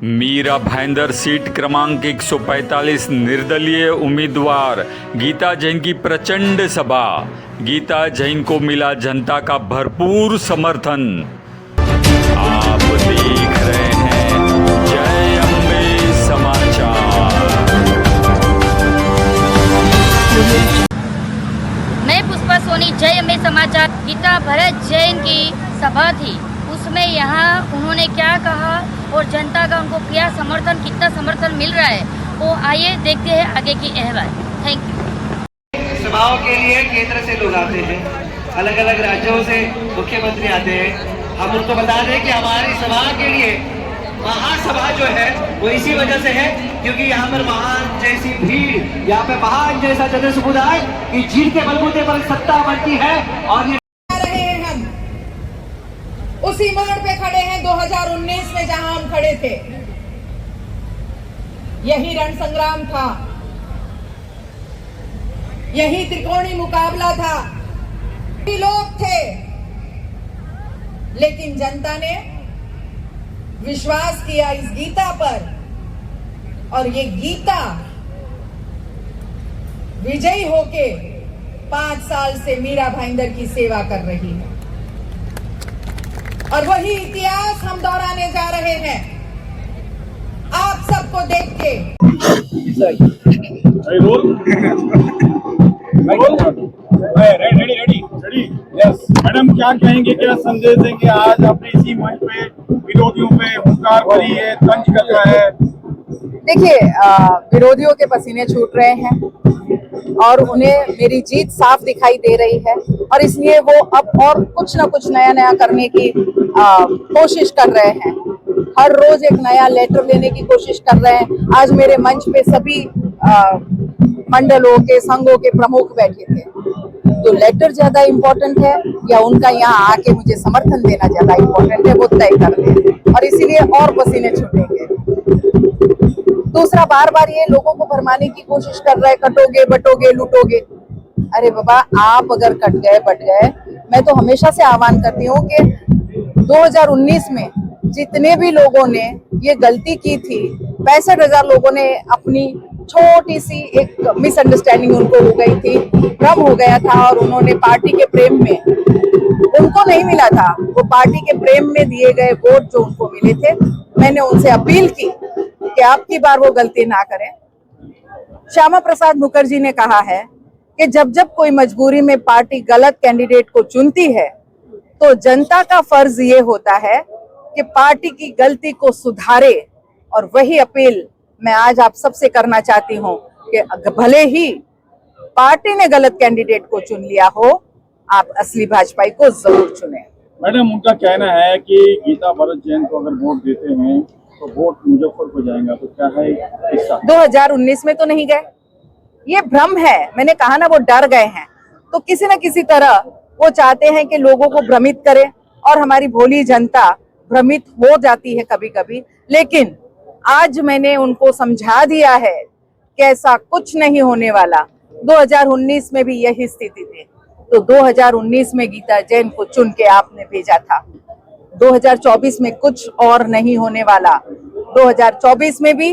Meera Bhayandar seat क्रमांक 145 निर्दलीय उम्मीदवार गीता जैन की प्रचंड सभा। गीता जैन को मिला जनता का भरपूर समर्थन। आप देख रहे हैं जय अम्बे समाचार। मैं पुष्पा सोनी, जय अम्बे समाचार। गीता भरत जैन की सभा थी, उसमें यहाँ उन्होंने क्या कहा और जनता का उनको क्या समर्थन, कितना समर्थन मिल रहा है, वो आइए देखते हैं आगे की अहवाल। Thank you. सभाओं के लिए केंद्र से लोग आते हैं, अलग अलग राज्यों से मुख्यमंत्री आते हैं। हम उनको बता दें कि हमारी सभा के लिए महासभा जो है वो इसी वजह से है क्योंकि यहाँ पर महान जैसी भीड़, यहाँ पे महान जैसा जन समुदाय की जीत के बलबूते पर सत्ता बनती है। और ये हम उसी मोड़ पे खड़े हैं 2019 में जहां हम खड़े थे। यही रण संग्राम था, यही त्रिकोणीय मुकाबला था। लोग थे, लेकिन जनता ने विश्वास किया इस गीता पर, और ये गीता विजयी होके 5 साल से मीरा भाईंदर की सेवा कर रही है, और वही इतिहास हम दोहराने जा रहे हैं आप सबको देख के। रेडी यस मैडम, क्या कहेंगे, क्या संदेश देंगे? आज अपने इसी मंच पे विरोधियों पे हुंकार भरी है, तंज कर रहा है। देखिए, विरोधियों के पसीने छूट रहे हैं और उन्हें मेरी जीत साफ दिखाई दे रही है, और इसलिए वो अब और कुछ ना कुछ नया नया करने की कोशिश कर रहे हैं। हर रोज एक नया लेटर लेने की कोशिश कर रहे हैं। आज मेरे मंच पे सभी मंडलों के, संघों के प्रमुख बैठे थे। तो लेटर ज्यादा इम्पोर्टेंट है या उनका यहाँ आके मुझे समर्थन देना ज्यादा इम्पोर्टेंट है, वो तय कर ले, और इसीलिए और पसीने छूटेंगे। दूसरा, बार बार ये लोगों को भरमाने की कोशिश कर रहे हैं, कटोगे बटोगे लूटोगे। अरे बाबा, आप अगर कट गए बट गए, मैं तो हमेशा से आह्वान करती हूँ कि 2019 में जितने भी लोगों ने ये गलती की थी, 65,000 लोगों ने अपनी छोटी सी एक मिसअंडरस्टैंडिंग उनको हो गई थी, भ्रम हो गया था, और उन्होंने पार्टी के प्रेम में, उनको नहीं मिला था, वो पार्टी के प्रेम में दिए गए वोट जो उनको मिले थे, मैंने उनसे अपील की कि अब की बार वो गलती ना करें। श्यामा प्रसाद मुखर्जी ने कहा है कि जब जब कोई मजबूरी में पार्टी गलत कैंडिडेट को चुनती है तो जनता का फर्ज ये होता है कि पार्टी की गलती को सुधारे, और वही अपील मैं आज आप सबसे करना चाहती हूँ कि भले ही पार्टी ने गलत कैंडिडेट को चुन लिया हो, आप असली भाजपाई को जरूर चुनें। मैडम, उनका कहना है कि गीता भरत जैन को अगर वोट देते हैं तो वोट मुजफ्फरपुर जाएगा, तो क्या है इसका? 2019 में तो नहीं गए, ये भ्रम है। मैंने कहा ना, वो डर गए हैं, तो किसी न किसी तरह वो चाहते हैं कि लोगों को भ्रमित करें, और हमारी भोली जनता भ्रमित हो जाती है कभी कभी। लेकिन आज मैंने उनको समझा दिया है कि ऐसा कुछ नहीं होने वाला। 2019 में भी यही स्थिति थी, तो 2019 में गीता जैन को चुन के आपने भेजा था। 2024 में कुछ और नहीं होने वाला। 2024 में भी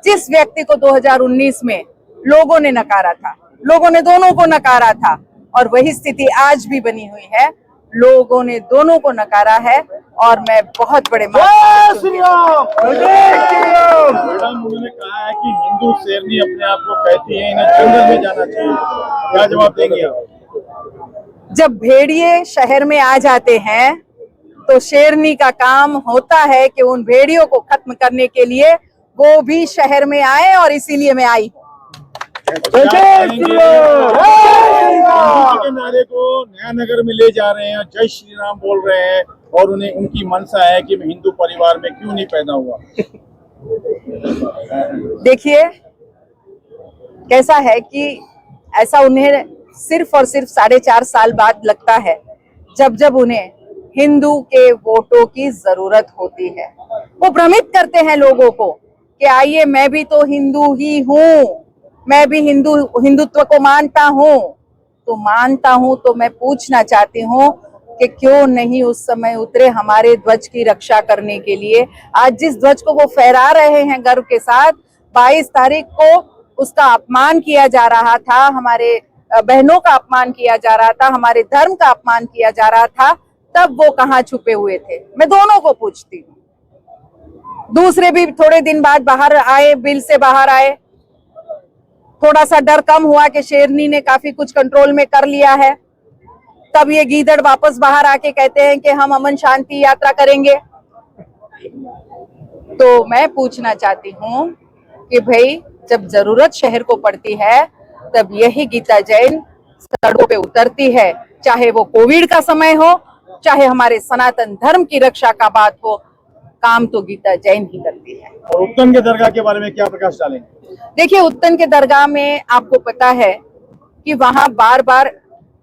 जिस व्यक्ति को 2019 में लोगों ने नकारा था, लोगों ने दोनों को नकारा था, और वही स्थिति आज भी बनी हुई है। लोगों ने दोनों को नकारा है, और मैं बहुत बड़े मैडम, उन्होंने कहा है कि हिंदू शेरनी अपने आप को कहती है, इन्हें जंगल में जाना चाहिए, क्या जवाब देंगे आप? जब भेड़िए शहर में आ जाते हैं तो शेरनी का काम होता है कि उन भेड़ियों को खत्म करने के लिए वो भी शहर में आए, और इसीलिए मैं आई। के नारे को नया नगर में ले जा रहे हैं, जय श्री राम बोल रहे हैं, और उन्हें उनकी मनसा है कि मैं हिंदू परिवार में क्यों नहीं पैदा हुआ। देखिए, कैसा है कि ऐसा उन्हें सिर्फ और सिर्फ 4.5 साल बाद लगता है, जब जब उन्हें हिंदू के वोटों की जरूरत होती है। वो भ्रमित करते हैं लोगों को कि आइए, मैं भी तो हिंदू ही हूँ, मैं भी हिंदुत्व को मानता हूँ। तो मैं पूछना चाहती हूँ कि क्यों नहीं उस समय उतरे हमारे ध्वज की रक्षा करने के लिए। आज जिस ध्वज को वो फहरा रहे हैं गर्व के साथ, 22 तारीख को उसका अपमान किया जा रहा था, हमारे बहनों का अपमान किया जा रहा था, हमारे धर्म का अपमान किया जा रहा था, तब वो कहाँ छुपे हुए थे? मैं दोनों को पूछती हूँ। दूसरे भी थोड़े दिन बाद बाहर आए, बिल से बाहर आए, थोड़ा सा डर कम हुआ कि शेरनी ने काफी कुछ कंट्रोल में कर लिया है, तब ये गीदड़ वापस बाहर आके कहते हैं कि हम अमन शांति यात्रा करेंगे। तो मैं पूछना चाहती हूँ कि भाई जब जरूरत शहर को पड़ती है तब यही गीता जैन सड़कों पे उतरती है, चाहे वो कोविड का समय हो, चाहे हमारे सनातन धर्म की रक्षा का बात हो, काम तो गीता जैन ही करती है। और उत्तन के दरगाह के बारे में क्या प्रकाश डालेंगे? देखिए, उत्तन के दरगाह में आपको पता है कि वहां बार बार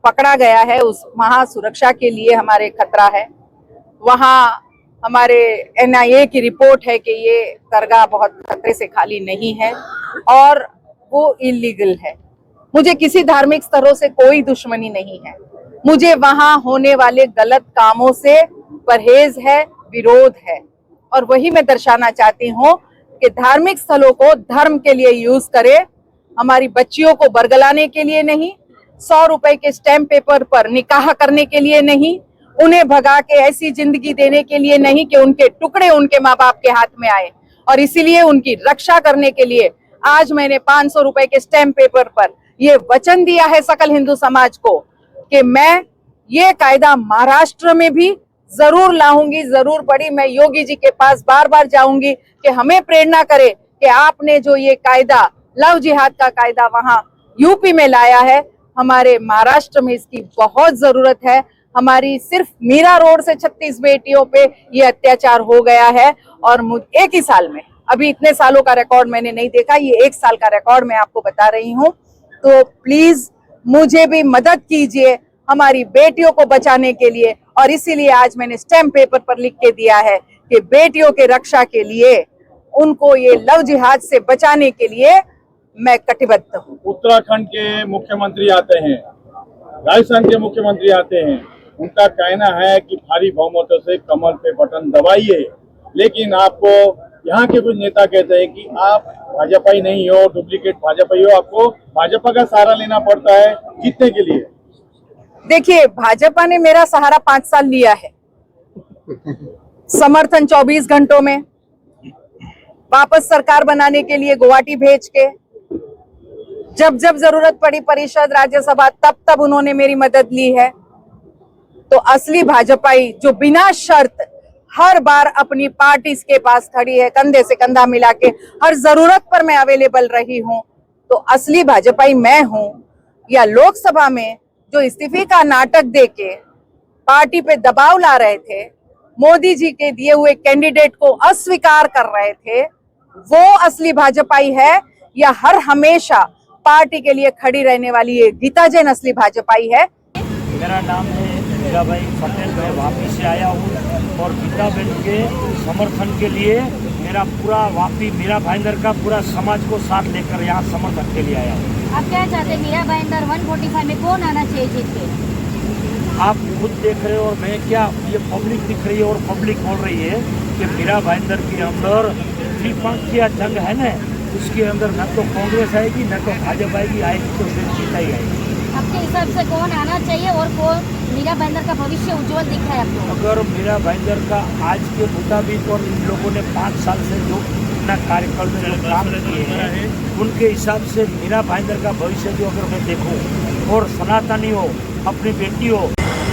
पकड़ा गया है, उस वहां सुरक्षा के लिए हमारे खतरा है। वहां हमारे NIA की रिपोर्ट है कि ये दरगाह बहुत खतरे से खाली नहीं है और वो इलीगल है। मुझे किसी धार्मिक स्थलों से कोई दुश्मनी नहीं है, मुझे वहां होने वाले गलत कामों से परहेज है, विरोध है। और वही मैं दर्शाना चाहती हूँ कि धार्मिक स्थलों को धर्म के लिए यूज करे, हमारी बच्चियों को बरगलाने के लिए नहीं, 100 रुपए के स्टैम्प पेपर पर निकाह करने के लिए नहीं, उन्हें भगा के ऐसी जिंदगी देने के लिए नहीं कि उनके टुकड़े उनके माँ बाप के हाथ में आए। और इसीलिए उनकी रक्षा करने के लिए आज मैंने 500 रुपए के स्टैम्प पेपर पर ये वचन दिया है सकल हिंदू समाज को कि मैं ये कायदा महाराष्ट्र में भी जरूर लाऊंगी, जरूर पड़ी। मैं योगी जी के पास बार बार जाऊंगी कि हमें प्रेरणा करे कि आपने जो ये कायदा, लव जिहाद का कायदा वहां यूपी में लाया है, हमारे महाराष्ट्र में इसकी बहुत जरूरत है। हमारी सिर्फ मीरा रोड से 36 बेटियों पे ये अत्याचार हो गया है और एक ही साल में, अभी इतने सालों का रिकॉर्ड मैंने नहीं देखा, ये 1 साल का रिकॉर्ड मैं आपको बता रही हूँ। तो प्लीज मुझे भी मदद कीजिए हमारी बेटियों को बचाने के लिए। और इसीलिए आज मैंने स्टैम्प पेपर पर लिख के दिया है कि बेटियों के रक्षा के लिए, उनको ये लव जिहाद से बचाने के लिए मैं कटिबद्ध हूँ। उत्तराखंड के मुख्यमंत्री आते हैं, राजस्थान के मुख्यमंत्री आते हैं, उनका कहना है कि भारी बहुमतों से कमल पे बटन दबाइए, लेकिन आपको यहाँ के कुछ नेता कहते हैं कि आप भाजपा ही नहीं हो, डुप्लीकेट भाजपा ही हो, आपको भाजपा का सहारा लेना पड़ता है जीतने के लिए। देखिए, भाजपा ने मेरा सहारा 5 साल लिया है, समर्थन 24 घंटों में, वापस सरकार बनाने के लिए गुवाहाटी भेज के, जब जब जरूरत पड़ी परिषद, राज्यसभा, तब तब उन्होंने मेरी मदद ली है। तो असली भाजपाई जो बिना शर्त हर बार अपनी पार्टी के पास खड़ी है, कंधे से कंधा मिला के, हर जरूरत पर मैं अवेलेबल रही हूं, तो असली भाजपाई मैं हूं। या लोकसभा में जो इस्तीफे का नाटक देके पार्टी पे दबाव ला रहे थे, मोदी जी के दिए हुए कैंडिडेट को अस्वीकार कर रहे थे, वो असली भाजपाई है? या हर हमेशा पार्टी के लिए खड़ी रहने वाली ये गीता जैन असली भाजपाई है? मेरा नाम है मीरा भाई पटेल, मैं वापी से आया हूँ और गीता बहन के समर्थन के लिए मेरा पूरा वापी मीरा भाईंदर का पूरा समाज को साथ लेकर यहाँ समर्थन के लिए आया हूँ। आप क्या चाहते हैं, मीरा भाईंदर 145 में कौन आना चाहिए जीत के? आप खुद देख रहे हो और मैं क्या, ये पब्लिक दिख रही है और पब्लिक बोल रही है कि मीरा भाईंदर के अंदर त्रिपक्षीय जंग है ना, उसके अंदर न तो कांग्रेस आएगी न तो भाजपा आएगी तो फिर जीता ही आएगी। आपके हिसाब से कौन आना चाहिए और कौन मीरा भाईंदर का भविष्य उज्जवल दिख रहा है आपको? अगर मीरा भाईंदर का आज के मुताबिक और इन लोगों ने 5 साल से जो अपना कार्यकाल में जो काम किए हैं, उनके हिसाब से मीरा भाईंदर का भविष्य जो अगर मैं देखूं, और सनातनी हो, अपनी बेटी हो।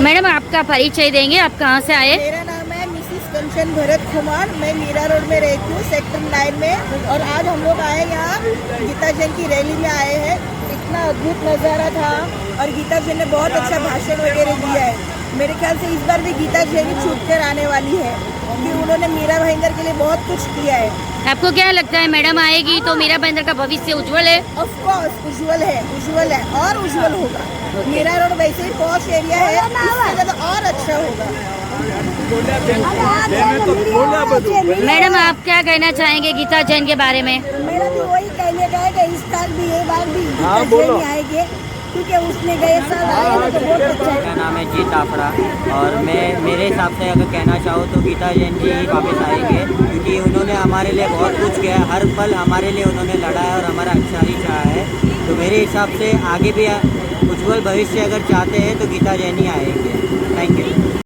मैडम, आपका परिचय देंगे, आप कहाँ से आए? मेरा नाम है मिसिस कंचन भरत कुमार, मैं मीरा रोड में रहती हूँ, सेक्टर 9 में। और आज हम लोग आए यहाँ गीता जैन की रैली में आए हैं। इतना अद्भुत नज़ारा था और गीता जैन ने बहुत अच्छा भाषण वगैरह दिया है। मेरे ख्याल से इस बार भी गीता जैन ही छूट कर आने वाली है, क्योंकि उन्होंने मीरा भाईंदर के लिए बहुत कुछ किया है। आपको क्या लगता है मैडम आएगी तो मीरा भाईंदर का भविष्य उज्जवल है? ऑफ कोर्स उज्जवल है और उज्जवल होगा। मीरा रोड वैसे ही पॉश एरिया है, इससे ज़्यादा और अच्छा होगा। मैडम, आप क्या कहना चाहेंगे गीता जैन के बारे में? मेरा भी वही कहने का है कि इस साल भी ये बार भी गीता जैन ही आएंगे, क्योंकि उसने गए साल आए ना तो बहुत अच्छा है। मेरा नाम है जीत आफड़ा और मैं मेरे हिसाब से अगर कहना चाहूँ तो गीता जैन जी ही वापस आएंगे, क्योंकि उन्होंने हमारे लिए बहुत कुछ किया है, हर पल हमारे लिए उन्होंने लड़ा है और हमारा अच्छा ही चाहा है। तो मेरे हिसाब से आगे भी उज्जवल भविष्य अगर चाहते हैं तो गीता जैन ही आएंगे। Thank you.